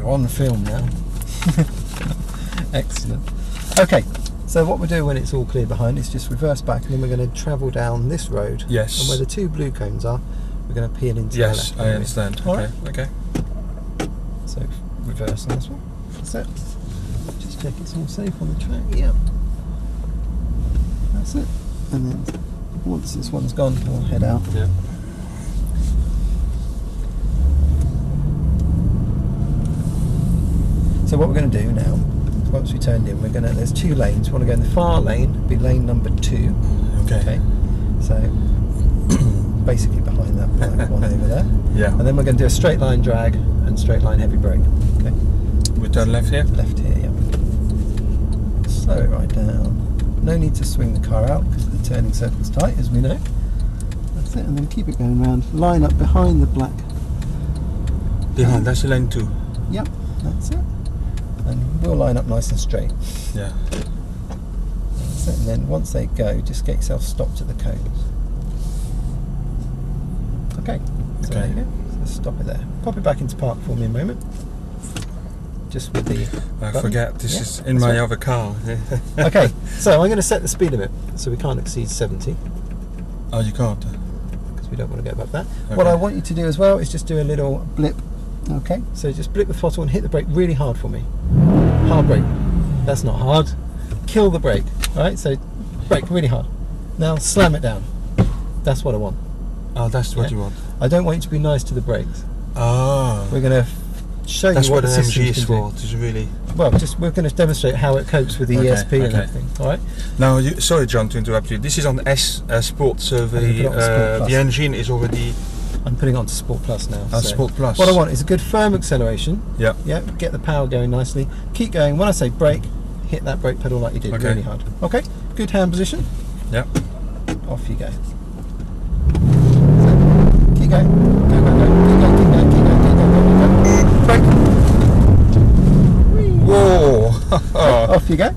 We're on film now. Excellent. Okay, so what we'll do when it's all clear behind is just reverse back, and then we're going to travel down this road. Yes. And where the two blue cones are, we're going to peel into the left. Yes, I understand. All okay, right. okay. So reverse on this one. That's it. Just check it's all safe on the track. Yeah. That's it. And then once this one's gone, we'll head out. Yeah. So what we're going to do now, once we turned in, there's two lanes. We want to go in the far lane, be lane number 2. Okay. So basically behind that black one over there. Yeah. And then we're going to do a straight line drag and straight line heavy brake. Okay. We turn left here? Left here, yeah. Slow it right down. No need to swing the car out because the turning circle's tight, as we know. That's it, and then keep it going round. Line up behind the black. Behind, that's the lane 2. Yep, that's it. And we'll line up nice and straight. Yeah. That's it. And then once they go, just get yourself stopped at the cones. Okay. So there you go. So stop it there. Pop it back into park for me a moment. Just with the I button. forget, this Yeah, is in my right. other car. Okay, so I'm going to set the speed limit so we can't exceed 70 Oh, you can't? because we don't want to go above that. Okay. What I want you to do as well is just do a little blip. Okay, so just blip the throttle and hit the brake really hard for me. Hard brake. That's not hard. Kill the brake. Alright, so brake really hard. Now slam it down. That's what I want. Oh, that's what you want. I don't want you to be nice to the brakes. Oh. We're going to show That's you what what the an system MG can is do. for. It's really. Well, we're going to demonstrate how it copes with the Okay, ESP and okay. everything. Alright? Now, sorry, John, to interrupt you. This is on S Sport, so put it on Sport Plus. the engine is already. I'm putting it on to Sport Plus now. So Sport Plus. what I want is a good firm acceleration. Yeah. Yeah, get the power going nicely. Keep going. When I say brake, hit that brake pedal like you did, Okay. really hard. Okay, good hand position. Yeah. Off you go. So, keep going. Go, go, go. Keep going, keep going, keep going, keep going, keep going. Brake. Whoa! Off you go.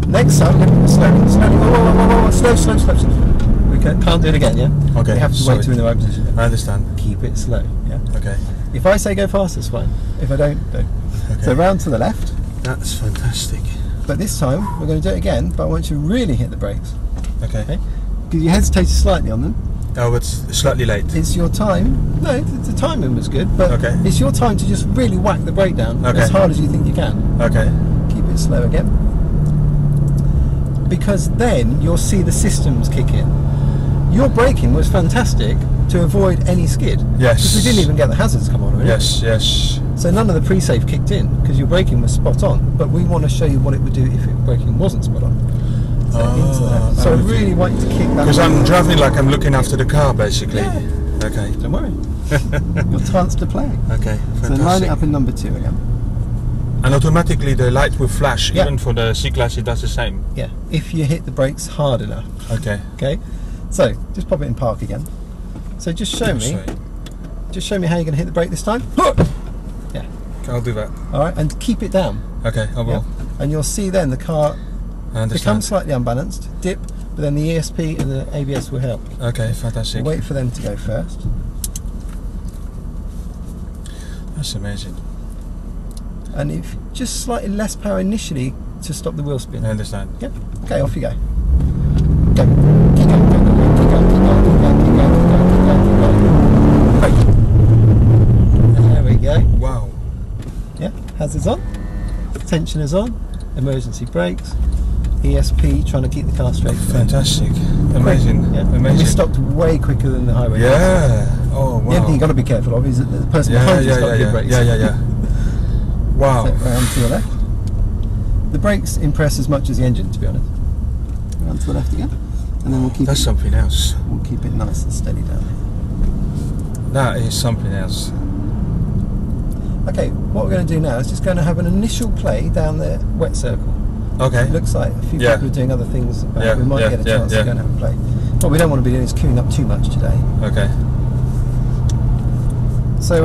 Next time, slowly, slowly. Whoa, whoa, whoa, whoa, whoa. Slow, slow, slow, slow. We can't do it again, yeah? Okay, You have to wait till we're in the right position. I understand. Keep it slow, yeah? Okay. If I say go fast, it's fine. If I don't, don't. Okay. So round to the left. That's fantastic. But this time, we're going to do it again, but I want you to really hit the brakes. Okay. Okay? Because you hesitated slightly on them. Oh, it's slightly late. It's your time. No, the timing was good, but Okay. it's your time to just really whack the brake down Okay. as hard as you think you can. Okay. Keep it slow again. Because then you'll see the systems kick in. Your braking was fantastic to avoid any skid. Yes. Because we didn't even get the hazards come on. Really. Yes, yes. So none of the pre-save kicked in because your braking was spot on. But we want to show you what it would do if braking wasn't spot on. So into that. So I really want you to kick that. Because I'm driving like I'm looking after the car, basically. Yeah. Okay. Don't worry. Your chance to play. Okay. So Fantastic. line it up in number 2 again. And automatically the light will flash. Yeah. Even for the C-Class, it does the same. Yeah. If you hit the brakes hard enough. Okay. Okay. So just pop it in park again. So just show me. Sorry. Just show me how you're going to hit the brake this time. Yeah. I'll do that. All right, and keep it down. Okay, I will. Yeah. And you'll see then the car I understand. becomes slightly unbalanced, dip, but then the ESP and the ABS will help. Okay, fantastic. Wait for them to go first. That's amazing. And if just slightly less power initially to stop the wheel spin. I understand. Yep. Okay, off you go. Go. Keep going, go, go, go. Keep going, keep going, keep going, keep going, keep going, keep going, keep going. Brake. There we go. Wow. Yeah, hazards on. Tensioners on. Emergency brakes. ESP trying to keep the car straight. Fantastic. Amazing. Yeah. Amazing. And we stopped way quicker than the highway. Yeah. Oh, wow. The only thing you've got to be careful of is that the person behind you's got good brakes. Yeah. Wow. So round to the left. The brakes impress as much as the engine, to be honest. Round to the left again, and then we'll keep. That's it, something else. We'll keep it nice and steady down That is something else. there. Okay, what we're going to do now is just going to have an initial play down the wet circle. Okay. It looks like a few people are doing other things. But we might get a chance to go and have a play. What we don't want to be doing is queuing up too much today. Okay. So,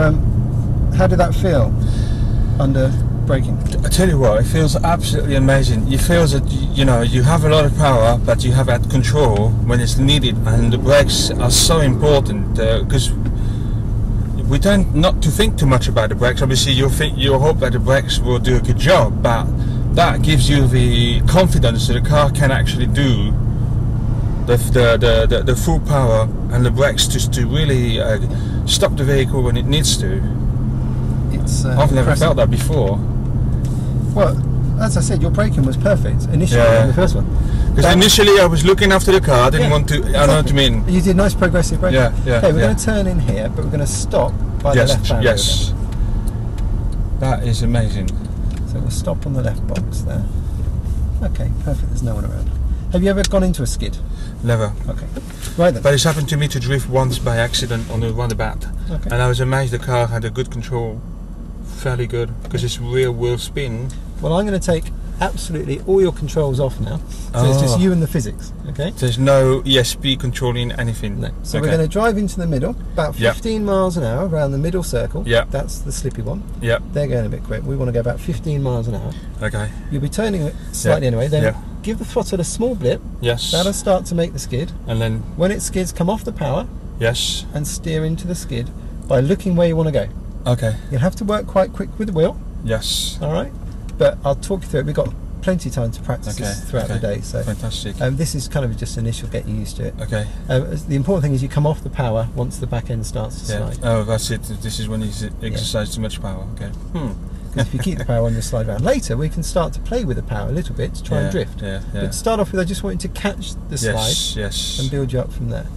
how did that feel under braking? I tell you what, it feels absolutely amazing. You feel that you know you have a lot of power, but you have that control when it's needed, and the brakes are so important because we tend not to think too much about the brakes. Obviously, you hope that the brakes will do a good job, but that gives you the confidence that the car can actually do the full power and the brakes just to really stop the vehicle when it needs to. It's I've never felt that before. Well, as I said, your braking was perfect initially in the first one. Because initially I was looking after the car, I didn't want to, exactly. I know what you mean. You did nice progressive braking. Okay, we're going to turn in here, but we're going to stop by the left barrier. Yes, that is amazing. So we'll stop on the left box there. Okay, perfect, there's no one around. Have you ever gone into a skid? Never. Okay, right then. But it's happened to me to drift once by accident on a roundabout. Okay. And I was amazed the car had a good control, fairly good, because it's rear wheel spin. Well, I'm going to take absolutely all your controls off now, so it's just you and the physics, okay? There's no ESP controlling anything. No. So we're going to drive into the middle, about 15 miles an hour around the middle circle. Yeah. That's the slippy one. Yeah. They're going a bit quick. We want to go about 15 miles an hour. Okay. You'll be turning it slightly anyway, then give the throttle a small blip. Yes. That'll start to make the skid. And then when it skids, come off the power. Yes. And steer into the skid by looking where you want to go. Okay. You'll have to work quite quick with the wheel. Yes. Alright. But I'll talk you through it. We've got plenty of time to practice this throughout the day. So fantastic. This is kind of just initial get you used to it. Okay. The important thing is you come off the power once the back end starts to slide. Oh, that's it. This is when you exercise too much power. Okay. Because if you keep the power on, you slide around. Later we can start to play with the power a little bit to try and drift. But to start off with, I just want you to catch the slide and build you up from there.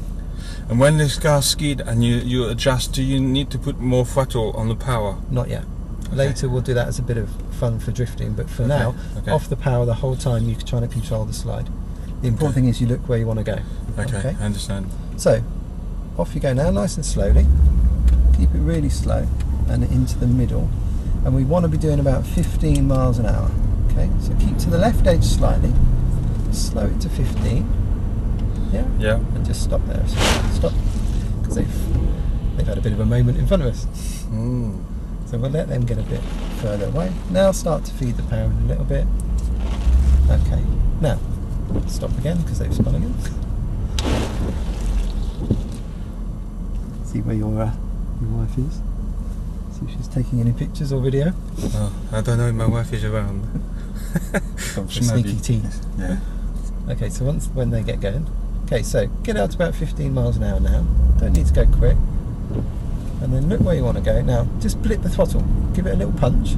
And when this car skid and you adjust, do you need to put more throttle on the power? Not yet. Later we'll do that as a bit of fun for drifting, but for now, off the power the whole time you're trying to control the slide. The important thing is you look where you want to go. Okay, I understand. So, off you go now, nice and slowly. Keep it really slow and into the middle. And we want to be doing about 15 miles an hour. Okay, so keep to the left edge slightly. Slow it to 15. Yeah? Yeah. And just stop there. Stop. Because they've had a bit of a moment in front of us. So we'll let them get a bit further away. Now start to feed the power in a little bit. Okay, now stop again because they've spun again. See where your wife is. See if she's taking any pictures or video. Oh, I don't know if my wife is around. Sneaky teeth. Yeah. Okay, so when they get going. Okay, so get out to about 15 miles an hour now. Don't need to go quick. And then look where you want to go. Now, just blip the throttle. Give it a little punch.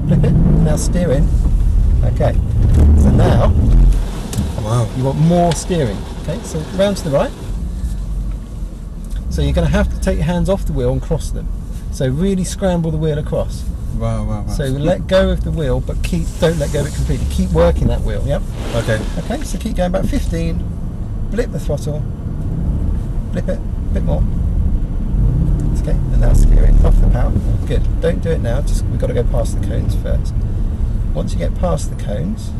Blip it. Now steer in. Okay. So now, you want more steering. Okay, so round to the right. So you're going to have to take your hands off the wheel and cross them. So really scramble the wheel across. Wow. So let go of the wheel, but don't let go of it completely. Keep working that wheel, yep? Okay. Okay, so keep going about 15. Blip the throttle. Blip it. A bit more. Okay, and now steering off the power. Good. Don't do it now, we've got to go past the cones first. Once you get past the cones,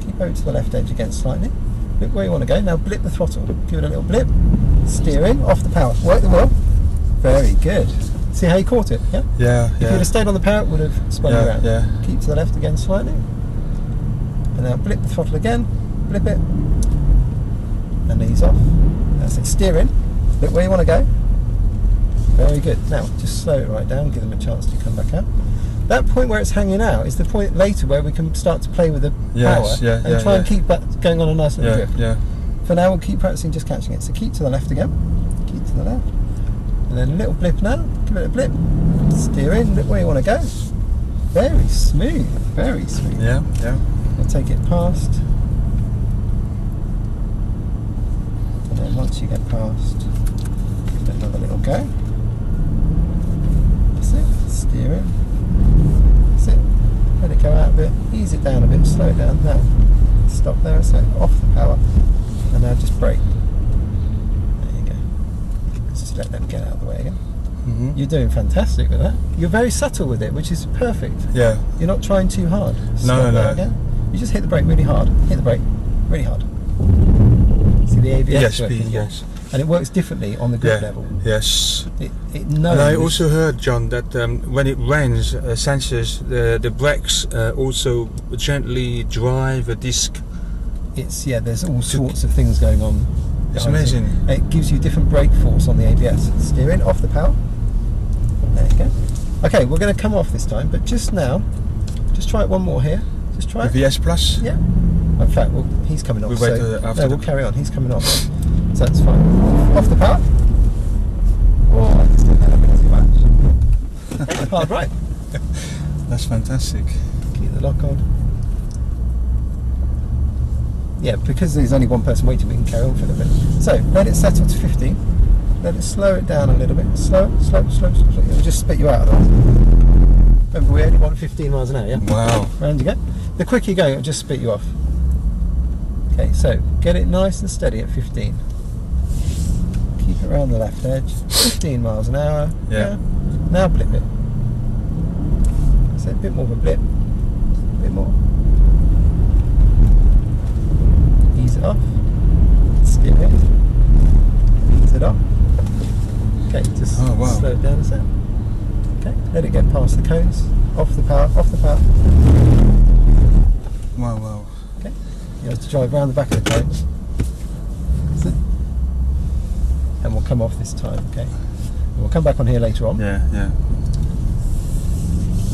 keep over to the left edge again slightly. Look where you want to go. Now blip the throttle. Give it a little blip. Steering off the power. Work the wheel. Very good. See how you caught it? Yeah? Yeah. If you'd have stayed on the power, it would have spun you around. Yeah. Keep to the left again slightly. And now blip the throttle again. Blip it. And ease off. That's it. Steering. Look where you want to go. Very good. Now, just slow it right down, give them a chance to come back out. That point where it's hanging out is the point later where we can start to play with the power and try and keep that going on a nice little drift. For now, we'll keep practicing just catching it. So keep to the left again. Keep to the left. And then a little blip now. Give it a blip. Steer in. Look where you want to go. Very smooth. Very smooth. Yeah. We'll take it past. And then once you get past, give it another little go. Steer in. That's it. Let it go out a bit. Ease it down a bit. Slow it down. Now, stop there a sec. Off the power. And now just brake. There you go. Let's just let them get out of the way again. You're doing fantastic with that. You're very subtle with it, which is perfect. Yeah. You're not trying too hard. No. Again. You just hit the brake really hard. Hit the brake really hard. See the ABS working? Yes. And it works differently on the grip level. Yes. It knows. And I also heard, John, that when it rains, sensors, the brakes also gently drive a disc. There's all sorts of things going on. It's amazing. It gives you different brake force on the ABS. Steering off the power. go. Okay, we're going to come off this time, but just now, just try it one more here. Just try it. The VS Plus? Yeah. In fact, well, he's coming off. We wait after. No, we'll carry on. He's coming off. So that's fine. Off the power. Oh, I just didn't have a bit too much. Hard right. That's fantastic. Keep the lock on. Yeah, because there's only one person waiting, we can carry on for a bit. So, let it settle to 15. Let it slow it down a little bit. Slow. It'll just spit you out of that. Remember, we only want 15 miles an hour, yeah? Wow. Round you go. The quicker you go, it'll just spit you off. Okay, so get it nice and steady at 15. Keep it around the left edge. 15 miles an hour. Yeah. Now blip it. So a bit more of a blip. A bit more. Ease it off. Skip it. Ease it off. Okay, just slow it down a sec. Okay, let it get past the cones. Off the power, off the power. Wow. Okay, you have to drive around the back of the cones. And we'll come off this time, okay? And we'll come back on here later on. Yeah.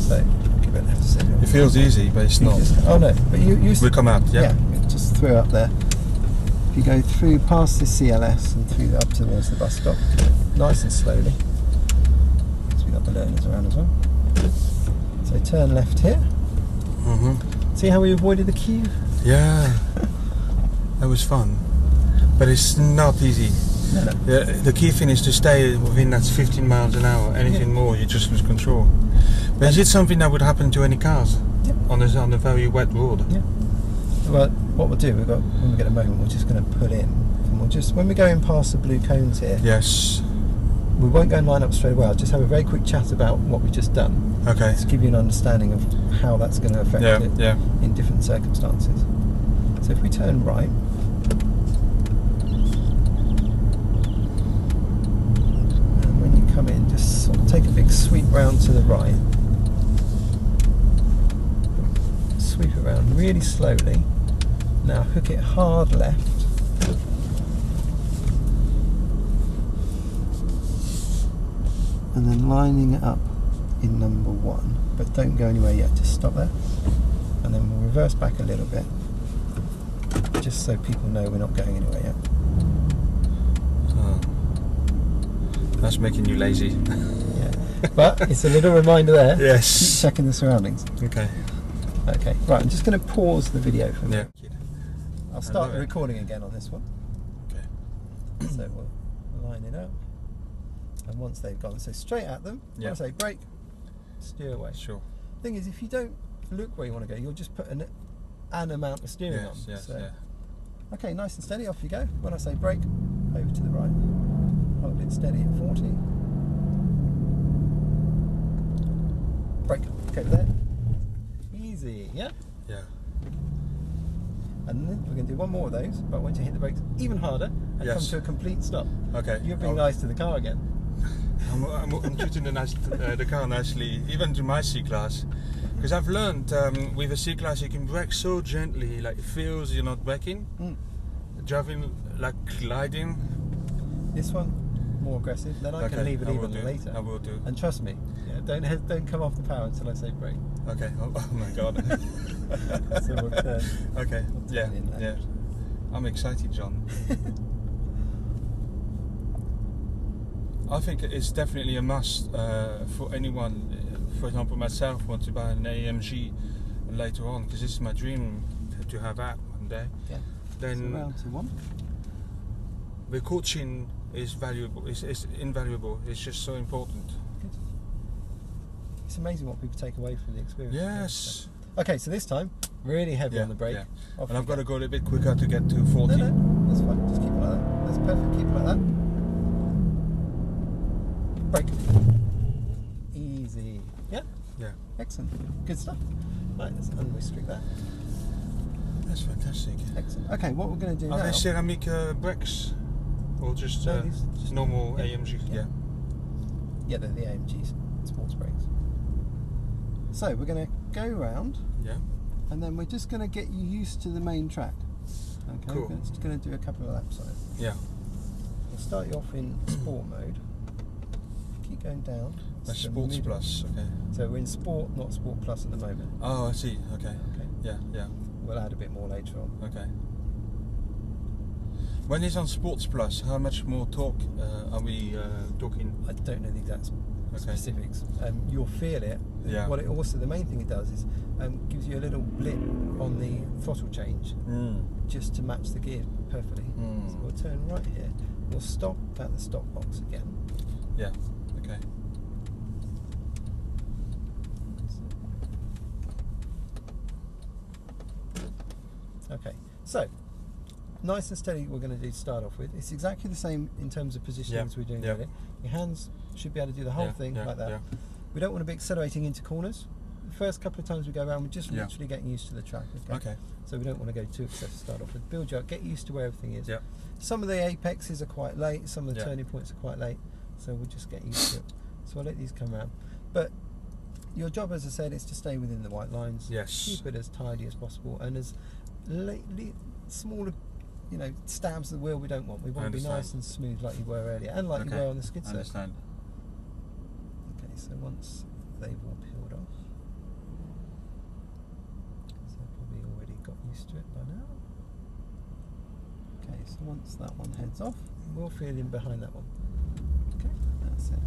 So, give it left to signal. It feels easy, but it's not. Oh no, but you We come out, yeah? Yeah, just through up there. If you go through past the CLS and through up towards the bus stop, nice and slowly. Because we've got the learners around as well. So turn left here. See how we avoided the queue? Yeah. That was fun. But it's not easy. No. The key thing is to stay within that 15 miles an hour. Anything more, you just lose control. But is it something that would happen to any cars? Yep. On a very wet road? Yeah. Well, what we'll do, when we get a moment, we're just going to pull in. And we'll just, when we go in past the blue cones here, Yes. we won't go and line up straight away. I'll just have a very quick chat about what we've just done. Okay. To give you an understanding of how that's going to affect it in different circumstances. So if we turn right, and when you come in, just sort of take a big sweep round to the right. Sweep it around really slowly. Now hook it hard left. And then lining it up in number 1, but don't go anywhere yet, just stop there. And then we'll reverse back a little bit, just so people know we're not going anywhere yet. Oh. That's making you lazy. Yeah, but it's a little reminder there. Yes. Keep checking the surroundings. Okay. Okay, right, I'm just going to pause the video for a minute. Yeah. I'll start the recording again on this one. Okay. So we'll line it up. And once they've gone, so straight at them, when I say brake, steer away. Sure. Thing is, if you don't look where you want to go, you'll just put an amount of steering on. Yes, so, yeah. Okay, nice and steady, off you go. When I say brake, over to the right. Hold it steady at 40. Brake, okay there. Easy, yeah? Yeah. And then we're going to do one more of those, but once you hit the brakes even harder and come to a complete stop. Okay. You're being nice to the car again. I'm treating the car nicely, even to my C-Class. Because I've learned with a C-Class you can brake so gently, like it feels you're not braking. Driving like gliding. This one, more aggressive, then I can leave it even later. I will do. And trust me, don't come off the power until I say brake. Okay, oh my god. So we'll turn. Okay, yeah. I'm excited, John. I think it's definitely a must for anyone, for example myself, want to buy an AMG later on, because this is my dream to have that one day. Yeah. Then so round to 1. The coaching is valuable, it's invaluable, it's just so important. Good. It's amazing what people take away from the experience. Yes. Okay, so this time, really heavy on the brake. And I've got to go a little bit quicker to get to 40. No, that's fine, just keep it like that. That's perfect, keep it like that. Brake. Easy. Yeah? Yeah. Excellent. Good stuff. Right, let's unrestrict that. That's fantastic. Excellent. Okay, what we're going to do now... Are they ceramic brakes? Or just normal AMG? Yeah. Yeah, they're the AMGs, sports brakes. So we're going to go round. Yeah. And then we're just going to get you used to the main track. Okay, cool. We're just going to do a couple of laps on it. Yeah. We'll start you off in sport mode. Keep going down. That's Sports Plus, okay. So we're in Sport, not Sport Plus at the moment. Oh, I see, okay. Okay. Yeah, yeah. We'll add a bit more later on. Okay. When it's on Sports Plus, how much more torque are we talking? I don't know the exact specifics. You'll feel it. Yeah. What it also, the main thing it does is gives you a little blip on the throttle change, just to match the gear perfectly. So we'll turn right here. We'll stop at the stop box again. Yeah. Okay. Okay. So nice and steady. We're going to do to start off with. It's exactly the same in terms of positioning as we're doing earlier. Your hands should be able to do the whole thing like that. We don't want to be accelerating into corners. The first couple of times we go around, we're just literally getting used to the track. Okay. So we don't want to go too excessive to start off with. Build you up, get used to where everything is. Yeah. Some of the apexes are quite late, some of the turning points are quite late, so we'll just get used to it. So I'll let these come around. But your job, as I said, is to stay within the white lines. Yes. Keep it as tidy as possible, and as smaller, stabs of the wheel we don't want. We want to be nice and smooth like you were earlier, and like you were on the skid surface. I understand. Okay, so once they've all peeled off, so I've probably already got used to it by now. Okay, so once that one heads off, we'll feel in behind that one. Okay, that's it.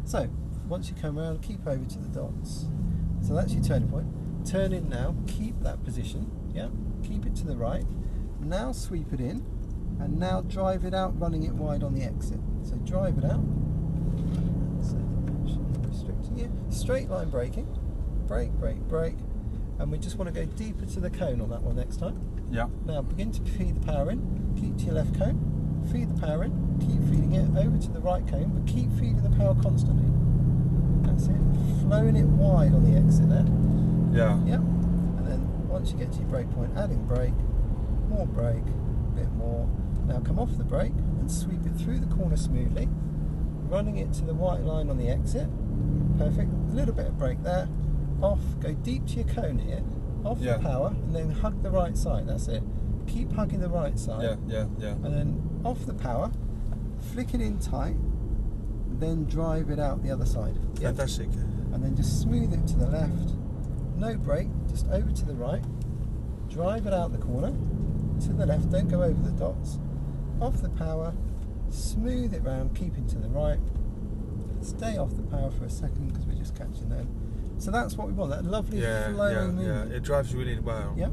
So once you come around, keep over to the dots. So that's your turning point. Turn in now, keep that position, keep it to the right. Now sweep it in, and now drive it out, running it wide on the exit. So drive it out. So restricting you. Straight line braking. Brake, brake, brake. And we just want to go deeper to the cone on that one next time. Yeah. Now begin to feed the power in. Keep to your left cone. Feed the power in. Keep feeding it over to the right cone, but keep feeding the power constantly. That's it. Flowing it wide on the exit there. Yeah. Yep. And then once you get to your brake point, adding brake, more brake, a bit more. Now come off the brake and sweep it through the corner smoothly, running it to the white line on the exit. Perfect. A little bit of brake there. Off. Go deep to your cone here. Off the power, and then hug the right side. That's it. Keep hugging the right side. Yeah. And then off the power, flick it in tight, then drive it out the other side. Fantastic. And then just smooth it to the left. No brake, just over to the right. Drive it out the corner, to the left, don't go over the dots. Off the power, smooth it round, keeping to the right. Stay off the power for a second because we're just catching them. So that's what we want, that lovely flowing movement. Yeah, it drives really well. Yep.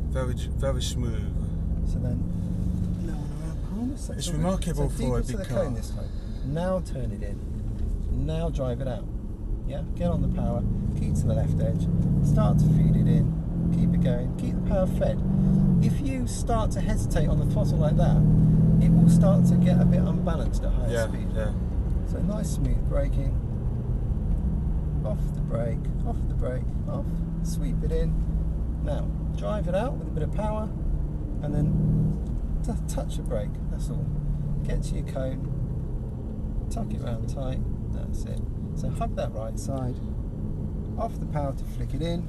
Very smooth. So then, no one around corners. It's remarkable for a big car. Deeper to the car. cone this time. Now turn it in. Now drive it out. Yeah, get on the power, keep to the left edge, start to feed it in, keep it going, keep the power fed. If you start to hesitate on the throttle like that, it will start to get a bit unbalanced at higher speed. Yeah. So nice smooth braking, off the brake, off, sweep it in. Now drive it out with a bit of power, and then touch the brake, that's all. Get to your cone, tuck it round tight, that's it. So hug that right side, off the power to flick it in,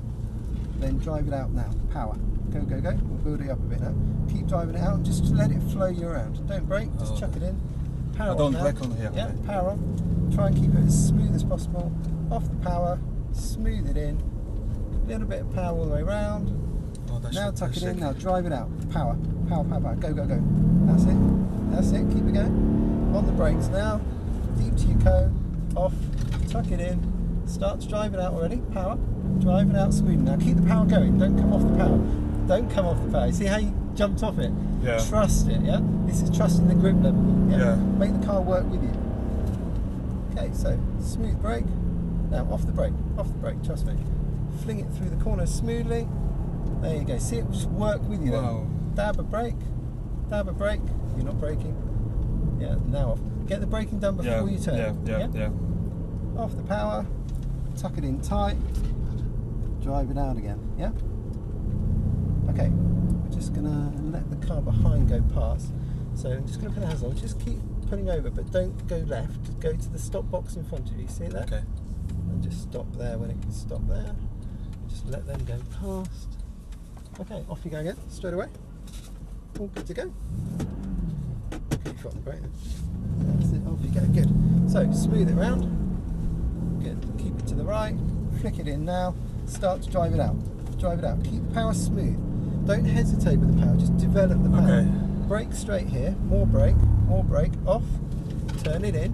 then drive it out now, power. Go. We'll build it up a bit now. Keep driving it out, just let it flow you around. Don't brake, just chuck it in. Power on now. Brake on here. Yeah, power on. Try and keep it as smooth as possible. Off the power, smooth it in. A little bit of power all the way around. Now tuck it in, now drive it out. Power. Go. That's it, keep it going. On the brakes now, deep to your cone, off, tuck it in, start to drive it out already, power, drive it out smoothly. Now keep the power going, don't come off the power. Don't come off the power. See how you jumped off it? Yeah. Trust it, yeah? This is trusting the grip level. Yeah. Make the car work with you. Okay, so smooth brake. Now off the brake, trust me. Fling it through the corner smoothly. There you go. See it just work with you then. Dab a brake. You're not braking. Yeah, now off. Get the braking done before you turn. Yeah. Off the power. Tuck it in tight. Drive it out again. Yeah? Okay. We're just going to let the car behind go past. So I'm just going to put the hands on. Just keep pulling over, but don't go left. Go to the stop box in front of you. See that? Okay. And just stop there when it can stop there. Just let them go past. Okay, off you go again, straight away. All good to go. Keep your foot on the brake. That's it, off you go, good. So, smooth it round. right, flick it in now, start to drive it out. Drive it out. Keep the power smooth. Don't hesitate with the power, just develop the power. Okay. Brake straight here, more brake, off, turn it in,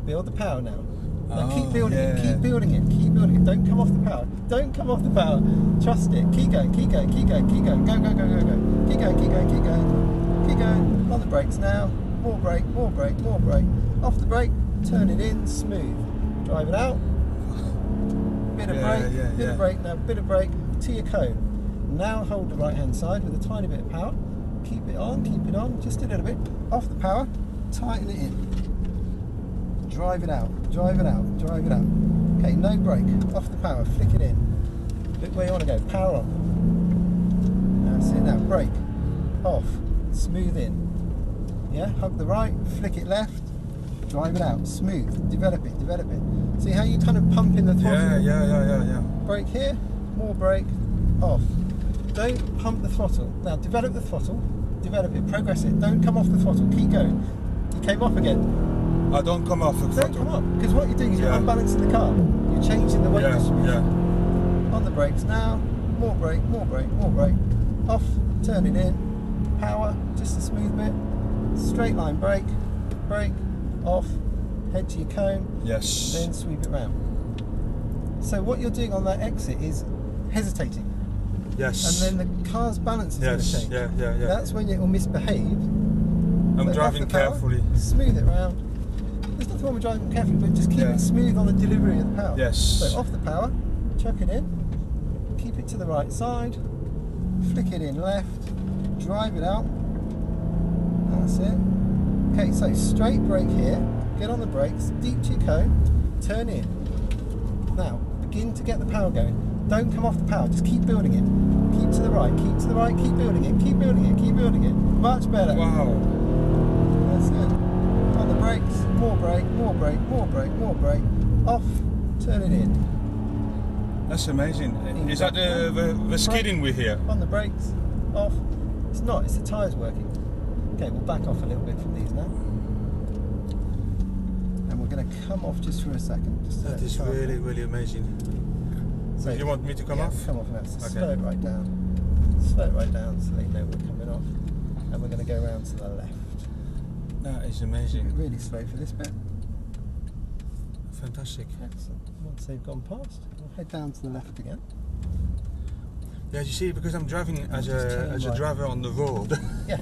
build the power now. Now keep building it, keep building it, keep building it. Don't come off the power, don't come off the power. Trust it, keep going, keep going, keep going, keep going. Go, go, go, go, go. Keep going, keep going, keep going. Keep going. On the brakes now, more brake, more brake, more brake. Off the brake, turn it in, smooth. Drive it out. Bit of brake, bit of brake now, bit of brake to your cone. Now hold the right hand side with a tiny bit of power. Keep it on, just a little bit. Off the power, tighten it in. Drive it out, drive it out, drive it out. Okay, no brake, off the power, flick it in. Look where you want to go, power on. That's it now, brake, off, smooth in. Yeah, hug the right, flick it left, drive it out, smooth, develop it, develop it. See how you kind of pump in the throttle? Yeah. Brake here, more brake, off. Don't pump the throttle. Now develop the throttle, develop it, progress it. Don't come off the throttle, keep going. You came off again. I don't come off the throttle. Don't come off, because what you're doing is you're unbalancing the car. You're changing the weight distribution. On the brakes now, more brake, more brake, more brake. Off, turn it in, power, just a smooth bit. Straight line brake, brake, off, head to your cone, Yes. then sweep it round. So what you're doing on that exit is hesitating. Yes. And then the car's balance is going to change. Yeah. That's when it will misbehave. I'm driving carefully. Smooth it round. There's nothing wrong with driving carefully, but just keep it smooth on the delivery of the power. Yes. So off the power, chuck it in, keep it to the right side, flick it in left, drive it out. That's it. Okay, so straight brake here, get on the brakes, deep to your cone, turn in. Now, begin to get the power going. Don't come off the power, just keep building it. Keep to the right, keep to the right, keep building it, keep building it, keep building it. Much better. Wow. That's it. On the brakes, more brake, more brake, more brake, more brake. Off, turn it in. That's amazing. Is that the skidding we hear? On the brakes, off. It's not, it's the tyres working. Okay, we'll back off a little bit from these now. And we're going to come off just for a second. Just That is really, really amazing. So you want me to come off? Come off now. So Okay. slow it right down. Slow it right down so they know we're coming off. And we're going to go around to the left. That is amazing. Really slow for this bit. Fantastic. Excellent. Once they've gone past, we'll head down to the left again. Yeah, you see, because I'm driving as a driver on the road. Yeah.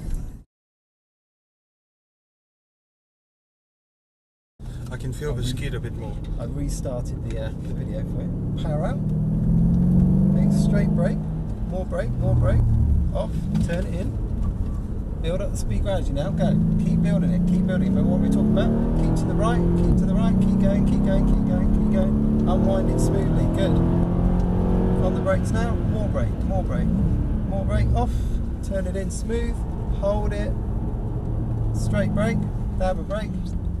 I can feel the skid a bit more. I've restarted the video for you. Power out. Make straight brake. More brake, more brake. Off. Turn it in. Build up the speed gradually now. Go. Keep building it. Keep building it. Remember what we talked about? Keep to the right. Keep to the right. Keep going. Keep going. Keep going. Keep going. Unwind it smoothly. Good. On the brakes now. More brake. More brake. More brake. Off. Turn it in smooth. Hold it. Straight brake. Dab a brake.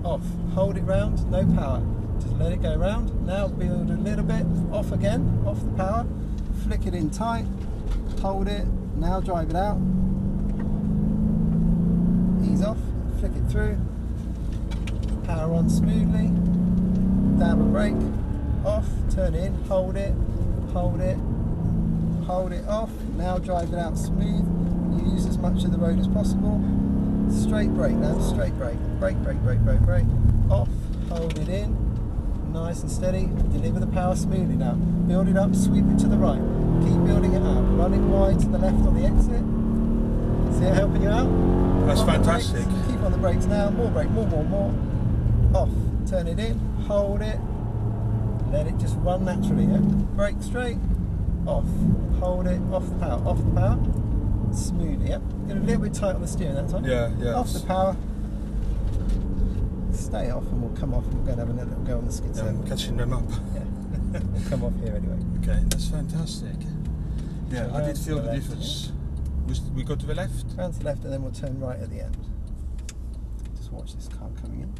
Off. Hold it round. No power. Just let it go round. Now build a little bit. Off again. Off the power. Flick it in tight. Hold it. Now drive it out. Ease off. Flick it through. Power on smoothly. Dab a brake. Off. Turn in. Hold it. Hold it. Hold it off. Now drive it out smooth. Use as much of the road as possible. Straight brake now. Straight brake. Brake, brake, brake, brake, brake. Off. Hold it in. Nice and steady. Deliver the power smoothly now. Build it up. Sweep it to the right. Keep building it out. Run it wide to the left on the exit. See it helping you out? That's on fantastic. Keep on the brakes now. More brake. More, more, more. Off. Turn it in. Hold it. Let it just run naturally. Yeah? Brake straight. Off. Hold it. Off the power. Off the power. Smoothly. Yep. Get a little bit tight on the steering that time. Yeah. Off the power. Stay off and we'll come off and we'll go and have a little go on the skid Yeah, I'm catching them up. Yeah. We'll come off here anyway. Okay, that's fantastic. Yeah, So I did round feel to the the left, difference. We go to the left? Round to the left and then we'll turn right at the end. Just watch this car coming in.